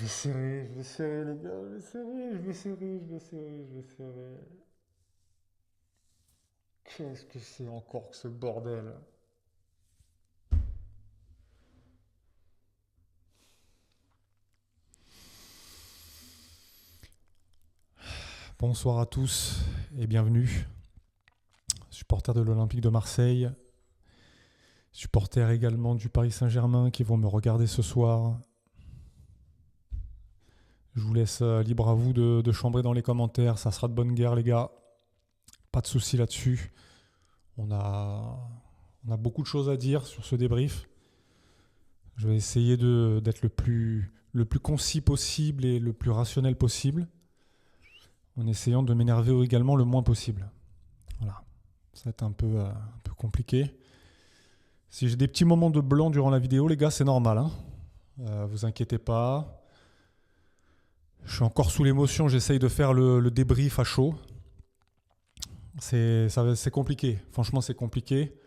Je vais serrer, les gars, je vais serrer, je vais serrer, je vais serrer, je vais serrer. Qu'est-ce que c'est encore que ce bordel? Bonsoir à tous et bienvenue. Supporters de l'Olympique de Marseille, supporters également du Paris Saint-Germain qui vont me regarder ce soir. Je vous laisse libre à vous de chambrer dans les commentaires, ça sera de bonne guerre les gars. Pas de soucis là-dessus. On a beaucoup de choses à dire sur ce débrief. Je vais essayer d'être le plus concis possible et le plus rationnel possible, en essayant de m'énerver également le moins possible. Voilà. Ça va être un peu compliqué. Si j'ai des petits moments de blanc durant la vidéo, les gars, c'est normal. Vous inquiétez pas. Je suis encore sous l'émotion, j'essaye de faire le débrief à chaud. C'est compliqué. Franchement, c'est compliqué.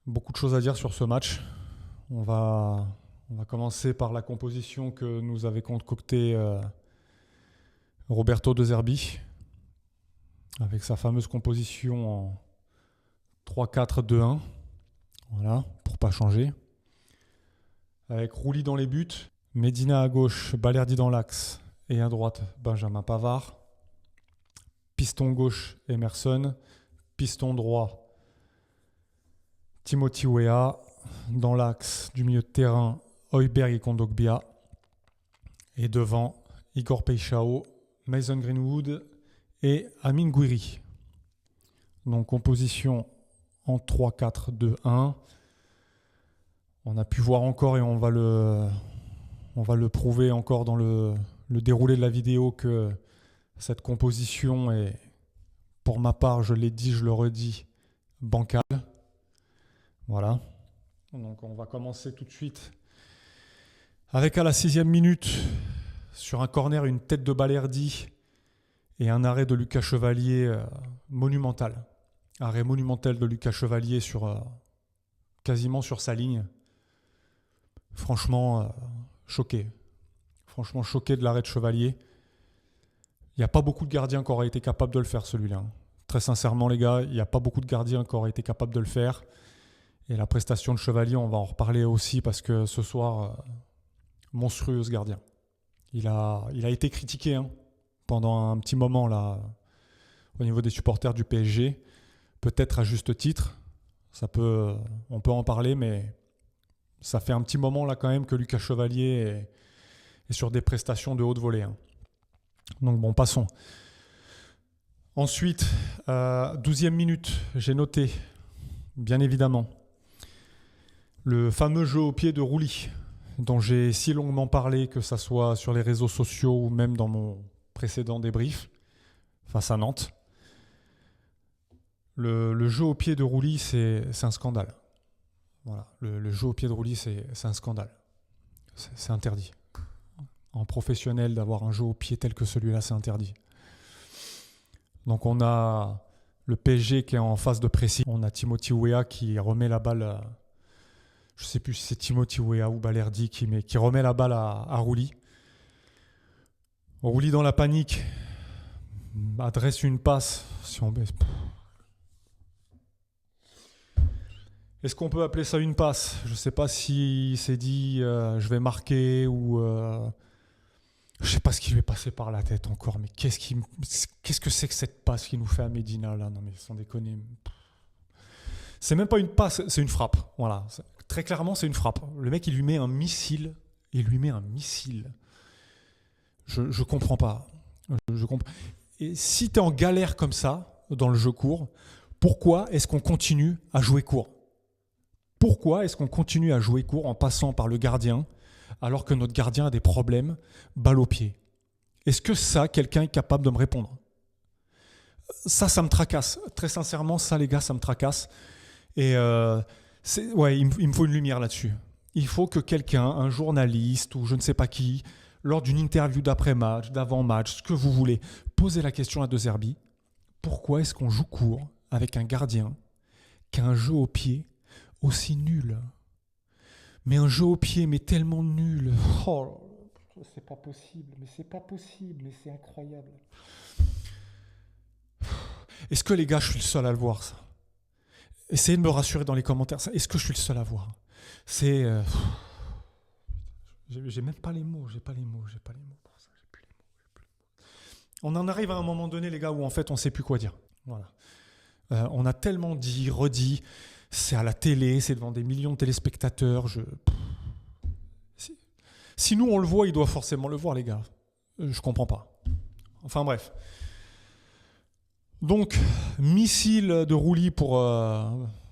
Beaucoup de choses à dire sur ce match. On va commencer par la composition que nous avait concoctée Roberto De Zerbi, avec sa fameuse composition en 3-4-2-1. Voilà, pour pas changer. Avec Rouli dans les buts, Medina à gauche, Balerdi dans l'axe et à droite Benjamin Pavard. Piston gauche Emerson, piston droit Timothy Weah. Dans l'axe du milieu de terrain, Højbjerg et Kondogbia. Et devant, Igor Paixão, Mason Greenwood et Amine Gouiri. Donc composition en 3-4-2-1. On a pu voir encore et on va le prouver encore dans le déroulé de la vidéo que cette composition est, pour ma part, je l'ai dit, je le redis, bancale. Voilà. Donc on va commencer tout de suite avec à la 6e minute, sur un corner, une tête de Balerdi et un arrêt de Lucas Chevalier monumental. Arrêt monumental de Lucas Chevalier quasiment sur sa ligne. Franchement, choqué. Franchement choqué de l'arrêt de Chevalier. Il n'y a pas beaucoup de gardiens qui auraient été capables de le faire, celui-là. Très sincèrement, les gars, il n'y a pas beaucoup de gardiens qui auraient été capables de le faire. Et la prestation de Chevalier, on va en reparler aussi parce que ce soir, monstrueux ce gardien. Il a été critiqué pendant un petit moment là, au niveau des supporters du PSG. Peut-être à juste titre. On peut en parler, mais ça fait un petit moment là quand même que Lucas Chevalier est sur des prestations de haute volée. Donc bon, passons. Ensuite, 12e minute, j'ai noté, bien évidemment, le fameux jeu au pied de Rouli, dont j'ai si longuement parlé, que ça soit sur les réseaux sociaux ou même dans mon précédent débrief, face à Nantes. Le jeu au pied de Rouli, c'est un scandale. Voilà, le jeu au pied de Rouli, c'est un scandale. C'est interdit. En professionnel, d'avoir un jeu au pied tel que celui-là, c'est interdit. Donc on a le PSG qui est en phase de pressing. On a Timothy Weah qui remet la balle... Je ne sais plus si c'est Timothy Weah ou Balerdi qui remet la balle à Rouli. Rouli dans la panique adresse une passe. Si on baisse... Est-ce qu'on peut appeler ça une passe? Je ne sais pas s'il s'est dit je vais marquer ou... Je ne sais pas ce qui lui est passé par la tête encore, mais qu'est-ce que c'est que cette passe qu'il nous fait à Medina là? Non mais sans déconner. C'est même pas une passe, c'est une frappe. Voilà. Très clairement, c'est une frappe. Le mec, il lui met un missile. Je comprends pas. Je comprends. Et si tu es en galère comme ça, dans le jeu court, pourquoi est-ce qu'on continue à jouer court? Pourquoi est-ce qu'on continue à jouer court en passant par le gardien, alors que notre gardien a des problèmes, balle au pied? Est-ce que ça, quelqu'un est capable de me répondre? Ça me tracasse. Très sincèrement, ça, les gars, ça me tracasse. Et il me faut une lumière là-dessus. Il faut que quelqu'un, un journaliste ou je ne sais pas qui, lors d'une interview d'après-match, d'avant-match, ce que vous voulez, posez la question à De Zerbi. Pourquoi est-ce qu'on joue court avec un gardien qui a un jeu au pied aussi nul? Mais un jeu au pied, mais tellement nul. Oh, c'est pas possible, mais c'est pas possible, mais c'est incroyable. Est-ce que les gars, je suis le seul à le voir, ça? Essayez de me rassurer dans les commentaires. Est-ce que je suis le seul à voir? C'est... j'ai même pas les mots, j'ai pas les mots pour ça. J'ai plus les mots. On en arrive à un moment donné, les gars, où en fait, on sait plus quoi dire. Voilà. On a tellement dit, redit, c'est à la télé, c'est devant des millions de téléspectateurs. Si nous, on le voit, il doit forcément le voir, les gars. Je comprends pas. Enfin, bref. Donc, missile de roulis pour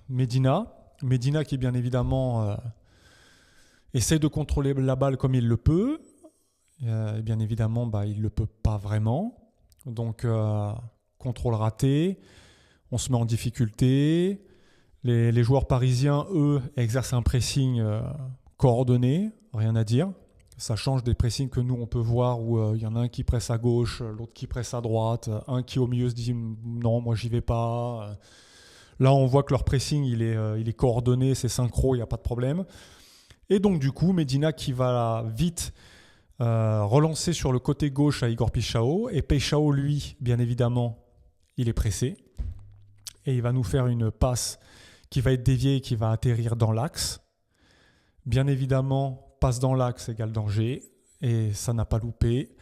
Medina. Medina qui, bien évidemment, essaie de contrôler la balle comme il le peut. Et bien évidemment, il ne le peut pas vraiment. Donc, contrôle raté. On se met en difficulté. Les joueurs parisiens, eux, exercent un pressing coordonné. Rien à dire. Ça change des pressings que nous, on peut voir où il y en a un qui presse à gauche, l'autre qui presse à droite, un qui au milieu se dit non, moi j'y vais pas. Là, on voit que leur pressing, il est coordonné, c'est synchro, il n'y a pas de problème. Et donc, du coup, Medina qui va vite relancer sur le côté gauche à Igor Pichao. Et Pichao, lui, bien évidemment, il est pressé. Et il va nous faire une passe qui va être déviée et qui va atterrir dans l'axe. Bien évidemment, passe dans l'axe égale danger, et ça n'a pas loupé.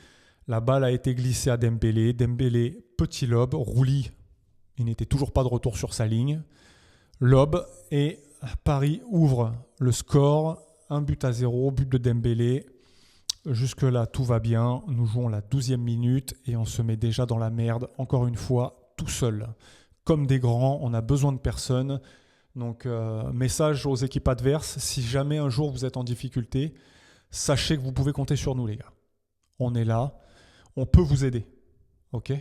La balle a été glissée à Dembélé. Dembélé, petit lob, Rouli, il n'était toujours pas de retour sur sa ligne. Lob, et Paris ouvre le score, 1-0, but de Dembélé. Jusque-là, tout va bien. Nous jouons la 12e minute et on se met déjà dans la merde, encore une fois, tout seul. Comme des grands, on a besoin de personne. Donc, message aux équipes adverses, si jamais un jour vous êtes en difficulté, sachez que vous pouvez compter sur nous, les gars. On est là, on peut vous aider. Ok ?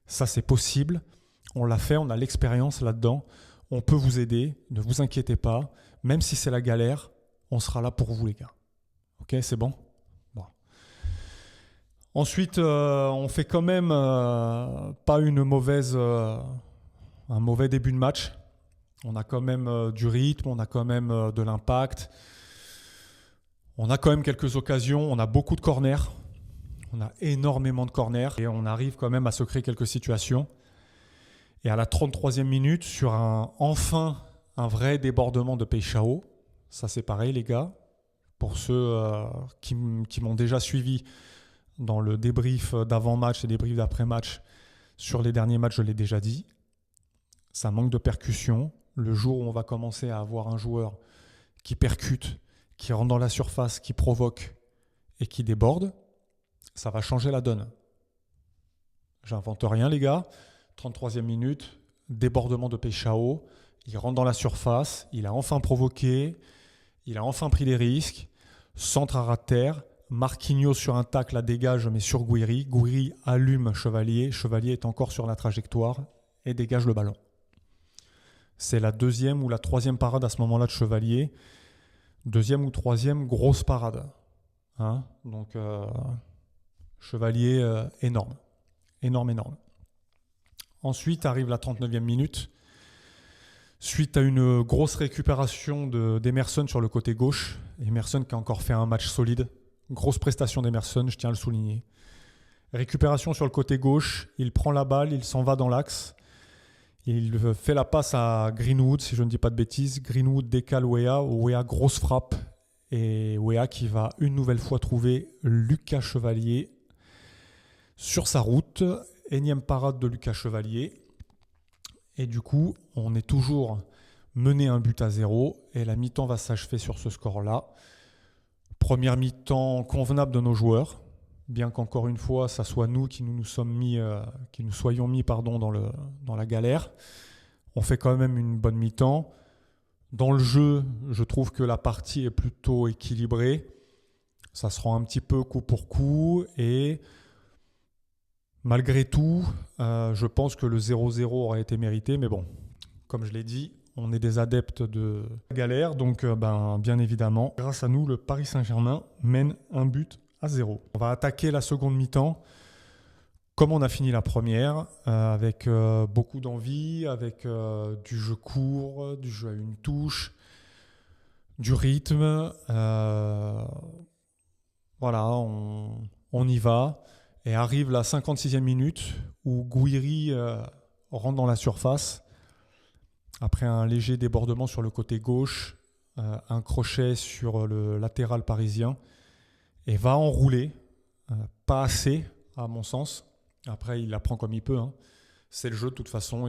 Ça, c'est possible. On l'a fait, on a l'expérience là-dedans. On peut vous aider, ne vous inquiétez pas. Même si c'est la galère, on sera là pour vous, les gars. Ok, c'est bon ? Bon. Ensuite, on fait quand même pas un mauvais début de match. On a quand même du rythme, on a quand même de l'impact. On a quand même quelques occasions, on a beaucoup de corners. On a énormément de corners et on arrive quand même à se créer quelques situations. Et à la 33e minute, sur un vrai débordement de Pichao, ça c'est pareil les gars, pour ceux qui m'ont déjà suivi dans le débrief d'avant-match et débrief d'après-match, sur les derniers matchs je l'ai déjà dit, ça manque de percussion. Le jour où on va commencer à avoir un joueur qui percute, qui rentre dans la surface, qui provoque et qui déborde, ça va changer la donne. J'invente rien les gars. 33e minute, débordement de Pichao, il rentre dans la surface, il a enfin provoqué, il a enfin pris des risques, centre à ras de terre, Marquinhos sur un tacle la dégage mais sur Gouiri, Gouiri allume Chevalier, Chevalier est encore sur la trajectoire et dégage le ballon. C'est la deuxième ou la troisième parade à ce moment-là de Chevalier. Deuxième ou troisième grosse parade. Hein ? Donc, Chevalier énorme. Énorme. Ensuite arrive la 39e minute. Suite à une grosse récupération d'Emerson sur le côté gauche. Emerson qui a encore fait un match solide. Grosse prestation d'Emerson, je tiens à le souligner. Récupération sur le côté gauche. Il prend la balle, il s'en va dans l'axe. Il fait la passe à Greenwood, si je ne dis pas de bêtises. Greenwood décale Weah. Weah, grosse frappe. Et Weah qui va une nouvelle fois trouver Lucas Chevalier sur sa route. Énième parade de Lucas Chevalier. Et du coup, on est toujours mené 1-0. Et la mi-temps va s'achever sur ce score-là. Première mi-temps convenable de nos joueurs. Bien qu'encore une fois, ça soit nous qui nous soyons mis dans la galère. On fait quand même une bonne mi-temps. Dans le jeu, je trouve que la partie est plutôt équilibrée. Ça se rend un petit peu coup pour coup. Et malgré tout, je pense que le 0-0 aurait été mérité. Mais bon, comme je l'ai dit, on est des adeptes de la galère. Donc, bien évidemment, grâce à nous, le Paris Saint-Germain mène 1-0. On va attaquer la seconde mi-temps comme on a fini la première, avec beaucoup d'envie, avec du jeu court, du jeu à une touche, du rythme. Voilà, On y va et arrive la 56e minute où Gouiri rentre dans la surface après un léger débordement sur le côté gauche, un crochet sur le latéral parisien et va enrouler, pas assez à mon sens. Après, il la prend comme il peut. Hein. C'est le jeu de toute façon.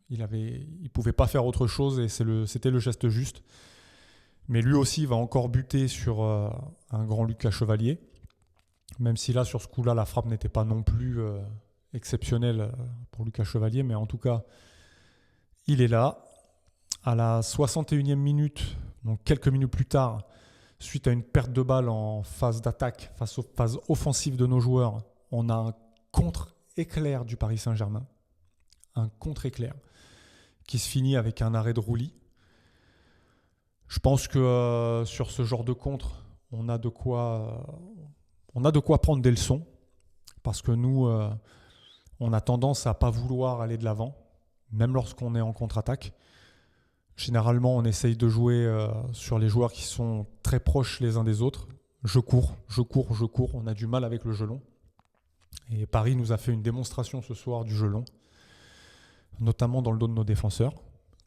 Il pouvait pas faire autre chose et c'était le geste juste. Mais lui aussi va encore buter sur un grand Lucas Chevalier. Même si là, sur ce coup-là, la frappe n'était pas non plus exceptionnelle pour Lucas Chevalier. Mais en tout cas, il est là. À la 61e minute, donc quelques minutes plus tard, suite à une perte de balle en phase d'attaque, face aux phases offensives de nos joueurs, on a un contre-éclair du Paris Saint-Germain. Un contre-éclair qui se finit avec un arrêt de Roulis. Je pense que sur ce genre de contre, on a de quoi prendre des leçons parce que nous, on a tendance à pas vouloir aller de l'avant, même lorsqu'on est en contre-attaque. Généralement, on essaye de jouer sur les joueurs qui sont très proches les uns des autres. Je cours. On a du mal avec le jeu long. Et Paris nous a fait une démonstration ce soir du jeu long, notamment dans le dos de nos défenseurs,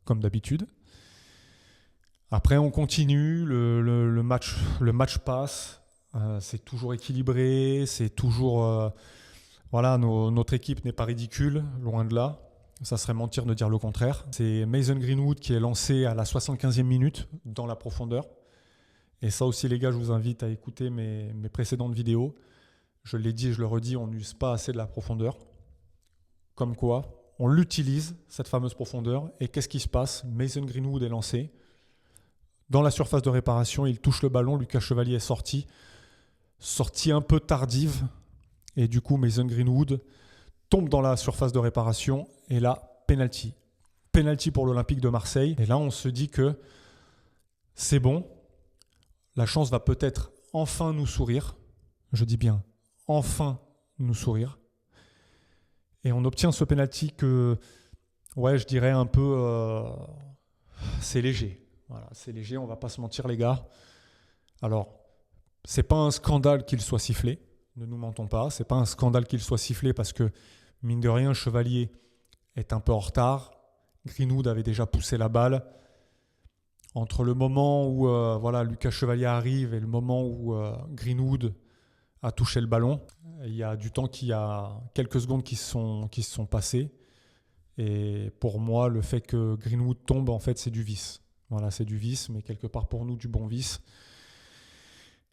comme d'habitude. Après, on continue, le match passe, c'est toujours équilibré, c'est toujours... notre équipe n'est pas ridicule, loin de là. Ça serait mentir de dire le contraire. C'est Mason Greenwood qui est lancé à la 75e minute dans la profondeur. Et ça aussi, les gars, je vous invite à écouter mes précédentes vidéos. Je l'ai dit et je le redis, on n'use pas assez de la profondeur. Comme quoi, on l'utilise, cette fameuse profondeur. Et qu'est-ce qui se passe ? Mason Greenwood est lancé. Dans la surface de réparation, il touche le ballon. Lucas Chevalier est sorti un peu tardive. Et du coup, Mason Greenwood tombe dans la surface de réparation. Et là, penalty. Penalty pour l'Olympique de Marseille. Et là, on se dit que c'est bon. La chance va peut-être enfin nous sourire. Je dis bien, enfin nous sourire. Et on obtient ce penalty que, je dirais un peu... c'est léger. Voilà, c'est léger, on ne va pas se mentir les gars. Alors, c'est pas un scandale qu'il soit sifflé, ne nous mentons pas. C'est pas un scandale qu'il soit sifflé parce que, mine de rien, Chevalier est un peu en retard. Greenwood avait déjà poussé la balle. Entre le moment où Lucas Chevalier arrive et le moment où Greenwood a touché le ballon, il y a du temps, il y a quelques secondes qui se sont passées. Et pour moi, le fait que Greenwood tombe, en fait, c'est du vice. Voilà, c'est du vice, mais quelque part pour nous, du bon vice.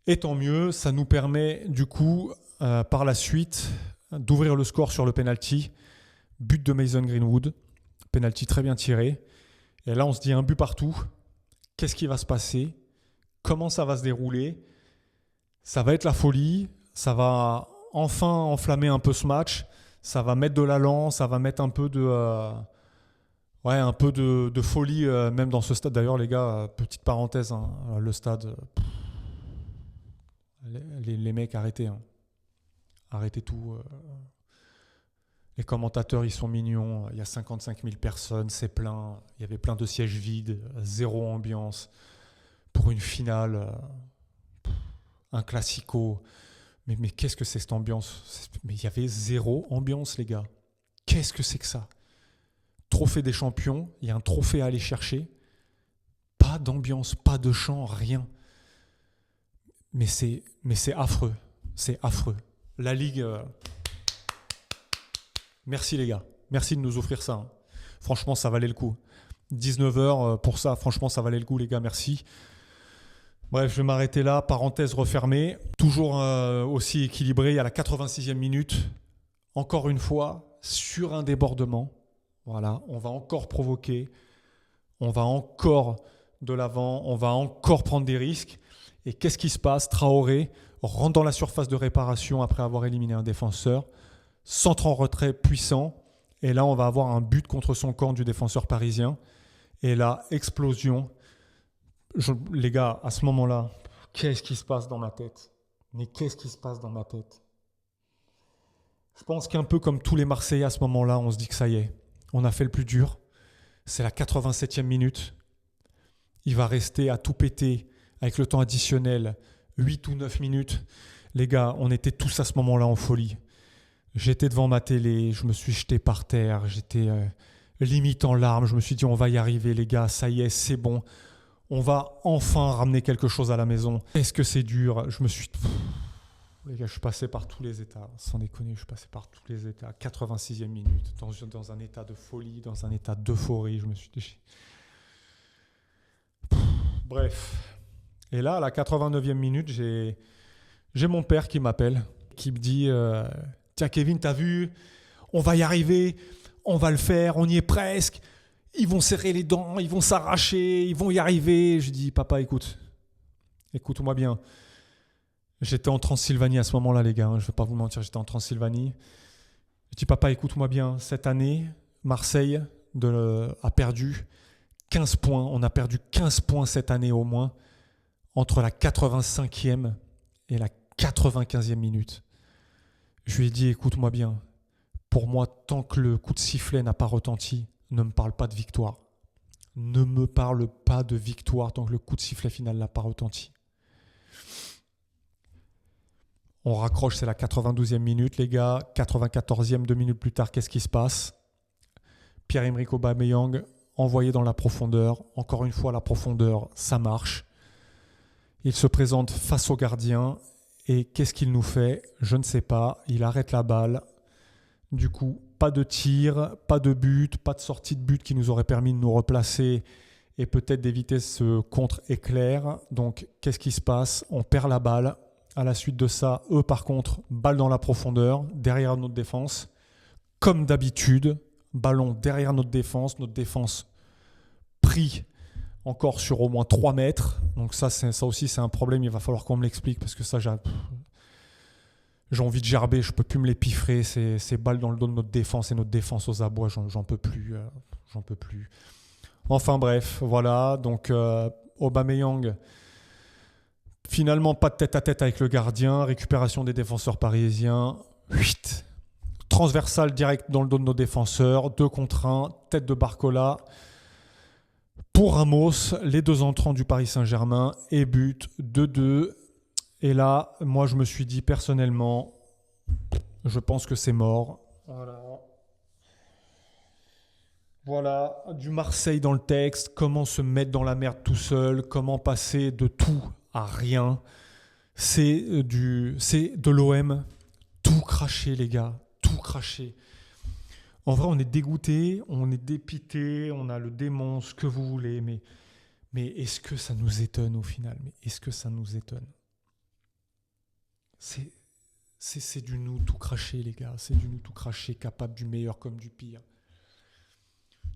Et tant mieux, ça nous permet du coup, par la suite, d'ouvrir le score sur le penalty. But de Mason Greenwood, penalty très bien tiré. Et là, on se dit un but partout. Qu'est-ce qui va se passer ? Comment ça va se dérouler ? Ça va être la folie. Ça va enfin enflammer un peu ce match. Ça va mettre de l'allant, ça va mettre un peu de folie même dans ce stade. D'ailleurs, les gars, petite parenthèse, hein, le stade, les mecs, arrêtez. Hein. Arrêtez tout. Les commentateurs, ils sont mignons. Il y a 55 000 personnes, c'est plein. Il y avait plein de sièges vides, zéro ambiance. Pour une finale, un classico. Mais qu'est-ce que c'est cette ambiance ? Mais il y avait zéro ambiance, les gars. Qu'est-ce que c'est que ça ? Trophée des champions, il y a un trophée à aller chercher. Pas d'ambiance, pas de chant, rien. Mais c'est affreux. C'est affreux. La Ligue... Merci les gars. Merci de nous offrir ça. Hein. Franchement, ça valait le coup. 19h pour ça, franchement, ça valait le coup, les gars. Merci. Bref, je vais m'arrêter là. Parenthèse refermée. Toujours aussi équilibré. À la 86e minute, encore une fois, sur un débordement. Voilà, on va encore provoquer. On va encore de l'avant. On va encore prendre des risques. Et qu'est-ce qui se passe ? Traoré rentre dans la surface de réparation après avoir éliminé un défenseur. Centre en retrait puissant. Et là, on va avoir un but contre son camp du défenseur parisien. Et là, explosion. Les gars, à ce moment-là, qu'est-ce qui se passe dans ma tête ? Mais qu'est-ce qui se passe dans ma tête ? Je pense qu'un peu comme tous les Marseillais à ce moment-là, on se dit que ça y est, on a fait le plus dur. C'est la 87e minute. Il va rester à tout péter avec le temps additionnel, 8 ou 9 minutes. Les gars, on était tous à ce moment-là en folie. J'étais devant ma télé, je me suis jeté par terre, j'étais limite en larmes. Je me suis dit, on va y arriver, les gars, ça y est, c'est bon. On va enfin ramener quelque chose à la maison. Est-ce que c'est dur? Les gars, je suis passé par tous les états. Sans déconner, je suis passé par tous les états. 86e minute, dans un état de folie, dans un état d'euphorie. Je me suis dit... Bref. Et là, à la 89e minute, j'ai mon père qui m'appelle, qui me dit tiens Kevin, t'as vu, on va y arriver, on va le faire, on y est presque. Ils vont serrer les dents, ils vont s'arracher, ils vont y arriver. Je dis papa, écoute-moi bien. J'étais en Transylvanie à ce moment-là, les gars. Je ne vais pas vous mentir, j'étais en Transylvanie. Je dis papa, écoute-moi bien. Cette année, Marseille a perdu 15 points. On a perdu 15 points cette année au moins, entre la 85e et la 95e minute. Je lui ai dit, écoute-moi bien, pour moi, tant que le coup de sifflet n'a pas retenti, ne me parle pas de victoire. Ne me parle pas de victoire tant que le coup de sifflet final n'a pas retenti. On raccroche, c'est la 92e minute, les gars. 94e, 2 minutes plus tard, qu'est-ce qui se passe? Pierre-Emerick Aubameyang envoyé dans la profondeur. Encore une fois, la profondeur, ça marche. Il se présente face au gardien. Et qu'est-ce qu'il nous fait? Je ne sais pas. Il arrête la balle. Du coup, pas de tir, pas de but, pas de sortie de but qui nous aurait permis de nous replacer et peut-être d'éviter ce contre-éclair. Donc, qu'est-ce qui se passe? On perd la balle. À la suite de ça, eux, par contre, balle dans la profondeur, derrière notre défense. Comme d'habitude, ballon derrière notre défense pris encore sur au moins 3 mètres. Donc ça aussi, c'est un problème. Il va falloir qu'on me l'explique parce que ça, j'ai envie de gerber. Je ne peux plus me les piffrer. Ces balles dans le dos de notre défense et notre défense aux abois, j'en peux plus. J'en peux plus. Enfin bref, voilà. Donc Aubameyang, finalement pas de tête-à-tête avec le gardien. Récupération des défenseurs parisiens. 8. Transversal direct dans le dos de nos défenseurs. 2 contre 1. Tête de Barcola. Pour Ramos, les 2 entrants du Paris Saint-Germain et but 2-2. Et là, moi, je me suis dit personnellement, je pense que c'est mort. Voilà, du Marseille dans le texte, comment se mettre dans la merde tout seul, comment passer de tout à rien. C'est de l'OM, tout craché les gars, tout craché. En vrai, on est dégoûté, on est dépité, on a le démon, ce que vous voulez, mais est-ce que ça nous étonne au final? Mais est-ce que ça nous étonne? C'est du nous tout craché, les gars. C'est du nous tout craché, capable du meilleur comme du pire.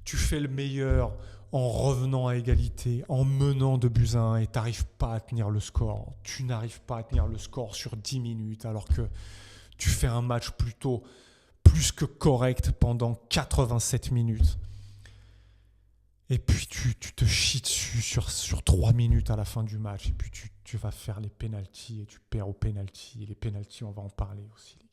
Tu fais le meilleur en revenant à égalité, en menant de buts à 1 et tu n'arrives pas à tenir le score. Tu n'arrives pas à tenir le score sur 10 minutes alors que tu fais un match plutôt plus que correct pendant 87 minutes. Et puis tu te chies dessus sur 3 minutes à la fin du match. Et puis tu vas faire les pénaltys et tu perds aux pénaltys. Et les pénaltys, on va en parler aussi, les gars.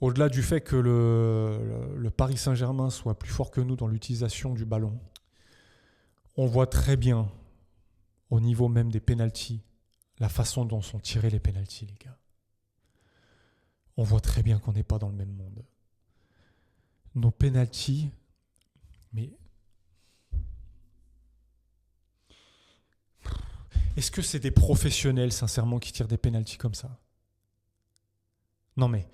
Au-delà du fait que le Paris Saint-Germain soit plus fort que nous dans l'utilisation du ballon, on voit très bien, au niveau même des pénaltys, la façon dont sont tirés les pénaltys, les gars. On voit très bien qu'on n'est pas dans le même monde. Nos pénaltys, mais... Est-ce que c'est des professionnels, sincèrement, qui tirent des pénaltys comme ça? Non mais,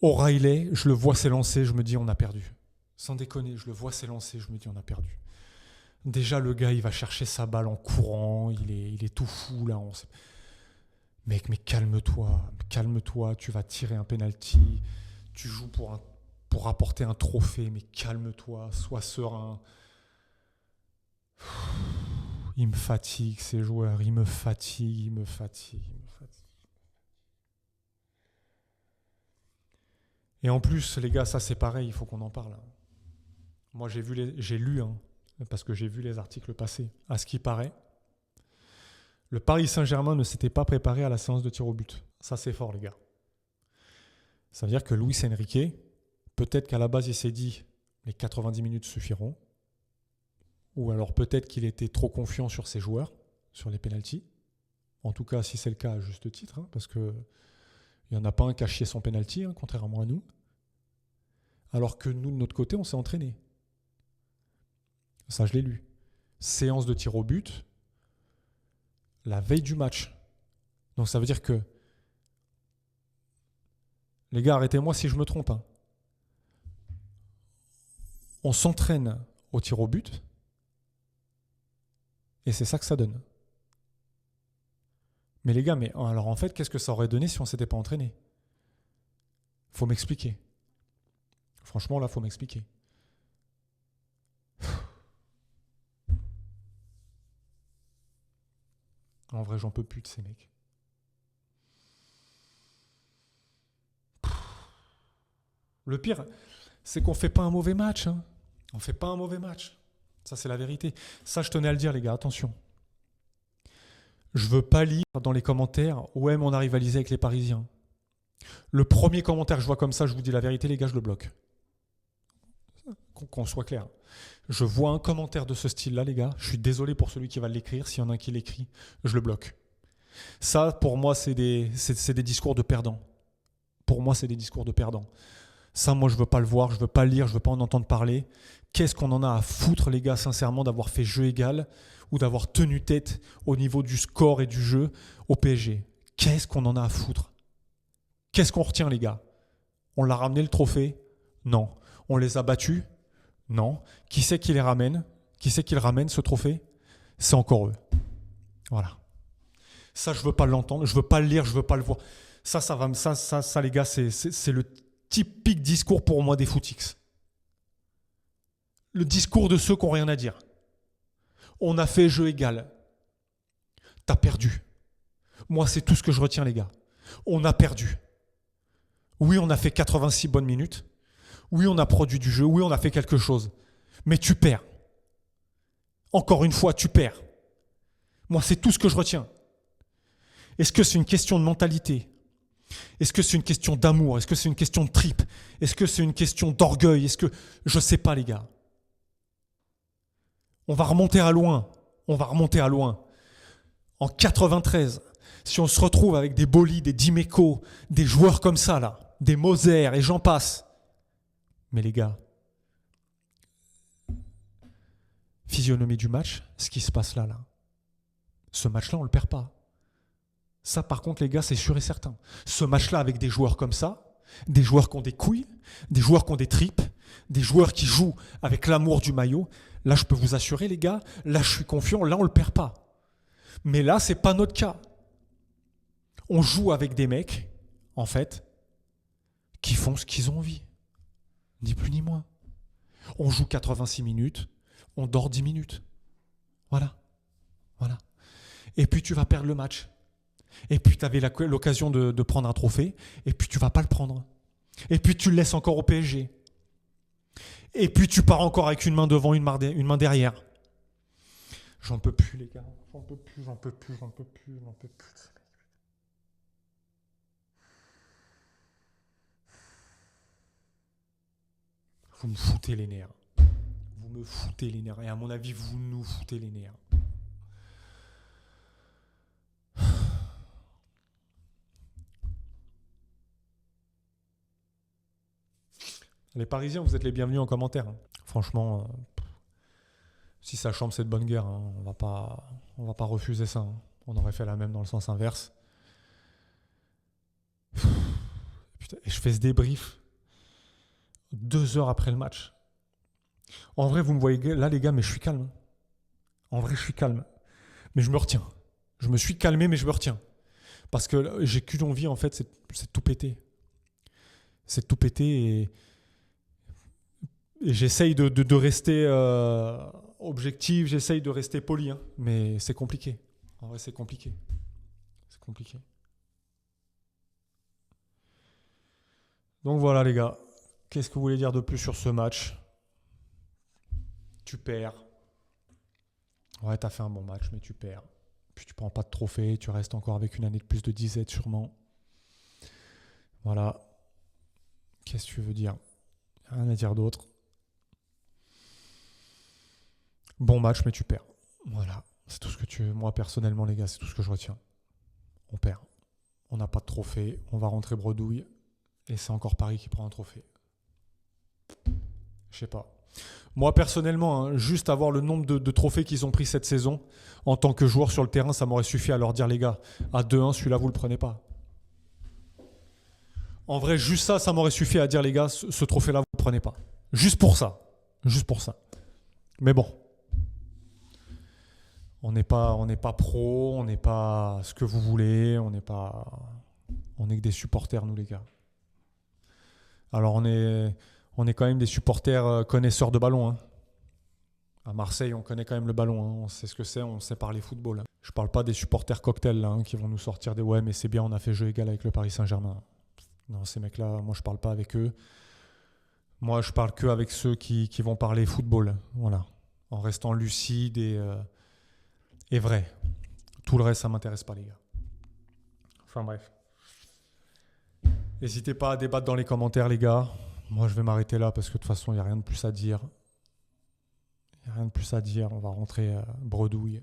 O'Reilly, je le vois s'élancer, je me dis on a perdu. Sans déconner, je le vois s'élancer, je me dis on a perdu. Déjà, le gars, il va chercher sa balle en courant, il est tout fou là. Mec, mais calme-toi, tu vas tirer un penalty, tu joues pour apporter un trophée, mais calme-toi, sois serein. Il me fatigue, ces joueurs, il me fatigue. Et en plus, les gars, ça c'est pareil, il faut qu'on en parle. Moi, j'ai lu, parce que j'ai vu les articles passés. À ce qui paraît, le Paris Saint-Germain ne s'était pas préparé à la séance de tir au but. Ça, c'est fort, les gars. Ça veut dire que Luis Enrique, peut-être qu'à la base, il s'est dit les 90 minutes suffiront. Ou alors peut-être qu'il était trop confiant sur ses joueurs, sur les pénaltys. En tout cas, si c'est le cas, à juste titre, hein, parce qu'il n'y en a pas un qui a chié son pénalty, hein, contrairement à nous. Alors que nous, de notre côté, on s'est entraîné. Ça, je l'ai lu. Séance de tir au but, la veille du match. Donc ça veut dire que, les gars, arrêtez-moi si je me trompe, hein. On s'entraîne au tir au but, et c'est ça que ça donne. Mais les gars, mais alors en fait, qu'est-ce que ça aurait donné si on ne s'était pas entraîné? Faut m'expliquer. Franchement, là, faut m'expliquer. En vrai, j'en peux plus de ces mecs. Le pire, c'est qu'on fait pas un mauvais match. Hein. On fait pas un mauvais match. Ça, c'est la vérité. Ça, je tenais à le dire, les gars. Attention. Je veux pas lire dans les commentaires « Ouais, mais on a rivalisé avec les Parisiens ». Le premier commentaire que je vois comme ça, je vous dis la vérité, les gars, je le bloque. Qu'on soit clair. Je vois un commentaire de ce style-là, les gars. Je suis désolé pour celui qui va l'écrire. S'il y en a un qui l'écrit, je le bloque. Ça, pour moi, c'est des discours de perdants. Pour moi, c'est des discours de perdants. Ça, moi, je veux pas le voir, je veux pas le lire, je veux pas en entendre parler. Qu'est-ce qu'on en a à foutre, les gars, sincèrement, d'avoir fait jeu égal ou d'avoir tenu tête au niveau du score et du jeu au PSG? Qu'est-ce qu'on en a à foutre? Qu'est-ce qu'on retient, les gars? On l'a ramené le trophée? Non. On les a battus? Non. Qui c'est qui les ramène? Qui c'est qui le ramène, ce trophée? C'est encore eux. Voilà. Ça, je veux pas l'entendre, je veux pas le lire, je veux pas le voir. Ça, les gars, c'est le typique discours pour moi des footix. Le discours de ceux qui n'ont rien à dire. On a fait jeu égal. T'as perdu. Moi, c'est tout ce que je retiens, les gars. On a perdu. Oui, on a fait 86 bonnes minutes. Oui, on a produit du jeu. Oui, on a fait quelque chose. Mais tu perds. Encore une fois, tu perds. Moi, c'est tout ce que je retiens. Est-ce que c'est une question de mentalité? Est-ce que c'est une question d'amour? Est-ce que c'est une question de tripes? Est-ce que c'est une question d'orgueil? Est-ce que... Je sais pas, les gars. On va remonter à loin. On va remonter à loin. En 93, si on se retrouve avec des Boli, des Dimeco, des joueurs comme ça, là, des Moser et j'en passe. Mais les gars, physionomie du match, ce qui se passe là. Ce match-là, on ne le perd pas. Ça, par contre, les gars, c'est sûr et certain. Ce match-là, avec des joueurs comme ça, des joueurs qui ont des couilles, des joueurs qui ont des tripes, des joueurs qui jouent avec l'amour du maillot, là, je peux vous assurer, les gars, là, je suis confiant, là, on ne le perd pas. Mais là, ce n'est pas notre cas. On joue avec des mecs, en fait, qui font ce qu'ils ont envie. Ni plus ni moins. On joue 86 minutes, on dort 10 minutes. Voilà. Voilà. Et puis, tu vas perdre le match. Et puis tu avais l'occasion de prendre un trophée, et puis tu vas pas le prendre. Et puis tu le laisses encore au PSG. Et puis tu pars encore avec une main devant, une main derrière. J'en peux plus, les gars. J'en peux plus. Vous me foutez les nerfs. Vous me foutez les nerfs. Et à mon avis, vous nous foutez les nerfs. Les Parisiens, vous êtes les bienvenus en commentaire. Hein. Franchement, si ça chambre, c'est de bonne guerre. Hein. On va pas refuser ça. Hein. On aurait fait la même dans le sens inverse. Putain, et je fais ce débrief 2 heures après le match. En vrai, vous me voyez là, les gars, mais je suis calme. En vrai, je suis calme. Mais je me retiens. Je me suis calmé, mais je me retiens. Parce que j'ai qu'une envie, en fait, c'est de tout péter. C'est de tout péter et j'essaye de rester objectif, j'essaye de rester poli. Hein, mais c'est compliqué. En vrai, c'est compliqué. C'est compliqué. Donc voilà, les gars. Qu'est-ce que vous voulez dire de plus sur ce match? Tu perds. Ouais, t'as fait un bon match, mais tu perds. Puis tu prends pas de trophée, tu restes encore avec une année de plus de disette sûrement. Voilà. Qu'est-ce que tu veux dire? Rien à dire d'autre. Bon match, mais tu perds. Voilà. C'est tout ce que tu veux. Moi, personnellement, les gars, c'est tout ce que je retiens. On perd. On n'a pas de trophée. On va rentrer bredouille. Et c'est encore Paris qui prend un trophée. Je sais pas. Moi, personnellement, hein, juste avoir le nombre de trophées qu'ils ont pris cette saison, en tant que joueur sur le terrain, ça m'aurait suffi à leur dire, les gars, à 2-1, celui-là, vous le prenez pas. En vrai, juste ça m'aurait suffi à dire, les gars, ce trophée-là, vous le prenez pas. Juste pour ça. Juste pour ça. Mais bon. On n'est pas pro, on n'est pas ce que vous voulez, on est que des supporters, nous, les gars. Alors, on est quand même des supporters connaisseurs de ballon. Hein. À Marseille, on connaît quand même le ballon. Hein. On sait ce que c'est, on sait parler football. Hein. Je parle pas des supporters cocktails là, hein, qui vont nous sortir des ouais, mais c'est bien, on a fait jeu égal avec le Paris Saint-Germain. Non, ces mecs-là, moi je parle pas avec eux. Moi, je parle que avec ceux qui vont parler football. Voilà. En restant lucide et vrai. Tout le reste, ça m'intéresse pas, les gars. Enfin bref. N'hésitez pas à débattre dans les commentaires, les gars. Moi, je vais m'arrêter là parce que de toute façon, il n'y a rien de plus à dire. Il n'y a rien de plus à dire. On va rentrer bredouille.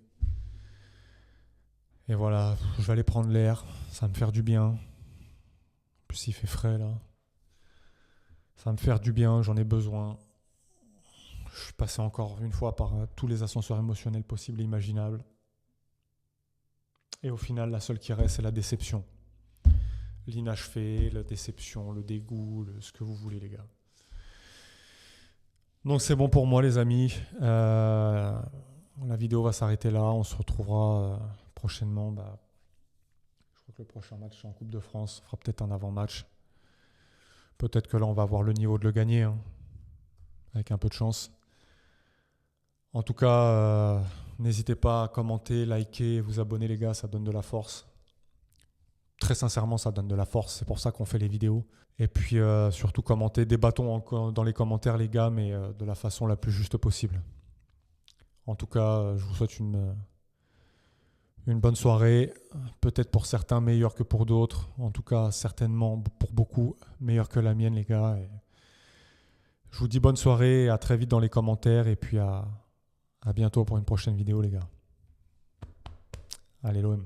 Et voilà, je vais aller prendre l'air. Ça va me faire du bien. En plus, il fait frais là. Ça va me faire du bien, j'en ai besoin. Je suis passé encore une fois par tous les ascenseurs émotionnels possibles et imaginables. Et au final, la seule qui reste, c'est la déception. L'inachevé, la déception, le dégoût, ce que vous voulez, les gars. Donc c'est bon pour moi, les amis. La vidéo va s'arrêter là. On se retrouvera prochainement. Je crois que le prochain match, c'est en Coupe de France. On fera peut-être un avant-match. Peut-être que là, on va avoir le niveau de le gagner, hein, avec un peu de chance. En tout cas, n'hésitez pas à commenter, liker, vous abonner, les gars. Ça donne de la force. Très sincèrement, ça donne de la force. C'est pour ça qu'on fait les vidéos. Et puis, surtout, commentez. Débattons dans les commentaires, les gars, mais de la façon la plus juste possible. En tout cas, je vous souhaite une bonne soirée. Peut-être pour certains, meilleure que pour d'autres. En tout cas, certainement, pour beaucoup, meilleure que la mienne, les gars. Et je vous dis bonne soirée. À très vite dans les commentaires. Et puis, à bientôt pour une prochaine vidéo, les gars. Allez, l'OM.